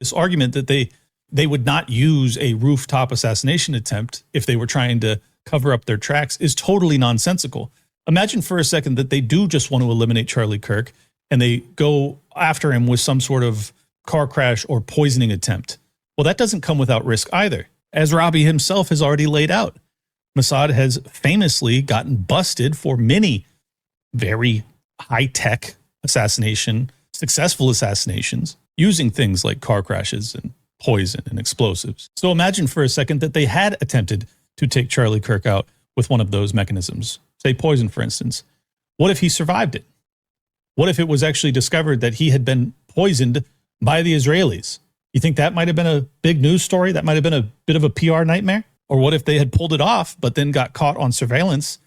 This argument that they would not use a rooftop assassination attempt if they were trying to cover up their tracks is totally nonsensical. Imagine for a second that they do just want to eliminate Charlie Kirk and they go after him with some sort of car crash or poisoning attempt. Well, that doesn't come without risk either. As Robby himself has already laid out, Mossad has famously gotten busted for many very high-tech successful assassinations, using things like car crashes and poison and explosives. So imagine for a second that they had attempted to take Charlie Kirk out with one of those mechanisms, say poison, for instance. What if he survived it? What if it was actually discovered that he had been poisoned by the Israelis? You think that might have been a big news story? That might have been a bit of a PR nightmare? Or what if they had pulled it off, but then got caught on surveillance,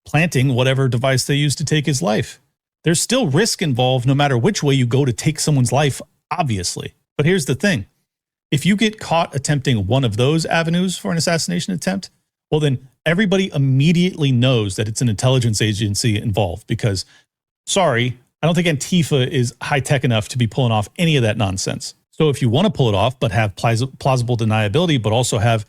planting whatever device they used to take his life? There's still risk involved no matter which way you go to take someone's life, obviously. But here's the thing. If you get caught attempting one of those avenues for an assassination attempt, well, then everybody immediately knows that it's an intelligence agency involved because, sorry, I don't think Antifa is high-tech enough to be pulling off any of that nonsense. So if you want to pull it off, but have plausible deniability, but also have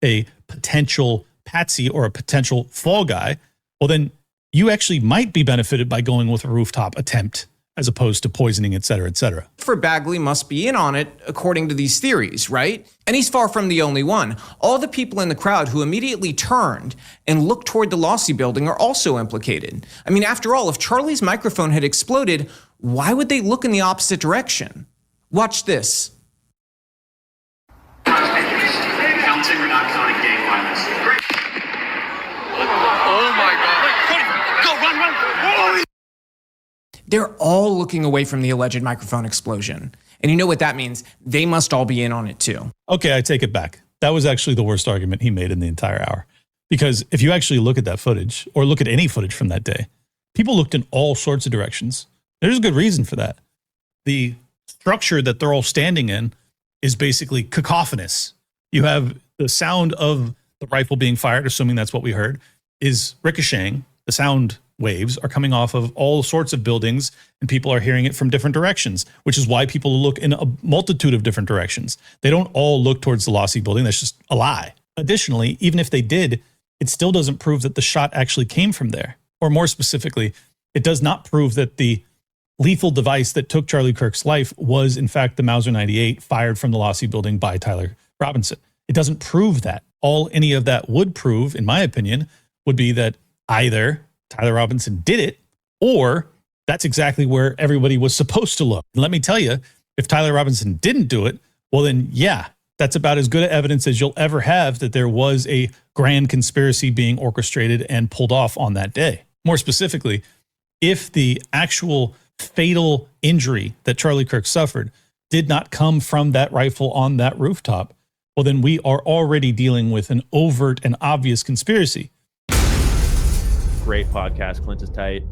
a potential patsy or a potential fall guy, well, then you actually might be benefited by going with a rooftop attempt as opposed to poisoning, et cetera, et cetera. For Bagley must be in on it, according to these theories, right? And he's far from the only one. All the people in the crowd who immediately turned and looked toward the Lossy building are also implicated. I mean, after all, if Charlie's microphone had exploded, why would they look in the opposite direction? Watch this. Counting or not counting gang violence? Oh my God. Go, run. Oh. They're all looking away from the alleged microphone explosion. And you know what that means? They must all be in on it too. Okay, I take it back. That was actually the worst argument he made in the entire hour. Because if you actually look at that footage, or look at any footage from that day, people looked in all sorts of directions. There's a good reason for that. The structure that they're all standing in is basically cacophonous. You have the sound of the rifle being fired, assuming that's what we heard, is ricocheting. The sound waves are coming off of all sorts of buildings and people are hearing it from different directions, which is why people look in a multitude of different directions. They don't all look towards the Lossy building. That's just a lie. Additionally, even if they did, it still doesn't prove that the shot actually came from there. Or more specifically, it does not prove that the lethal device that took Charlie Kirk's life was in fact the Mauser 98 fired from the Lossy building by Tyler Robinson. It doesn't prove that. All any of that would prove, in my opinion, would be that either Tyler Robinson did it, or that's exactly where everybody was supposed to look. And let me tell you, if Tyler Robinson didn't do it, well then, yeah, that's about as good evidence as you'll ever have that there was a grand conspiracy being orchestrated and pulled off on that day. More specifically, if the actual fatal injury that Charlie Kirk suffered did not come from that rifle on that rooftop, well then we are already dealing with an overt and obvious conspiracy. Great podcast. Clint is tight.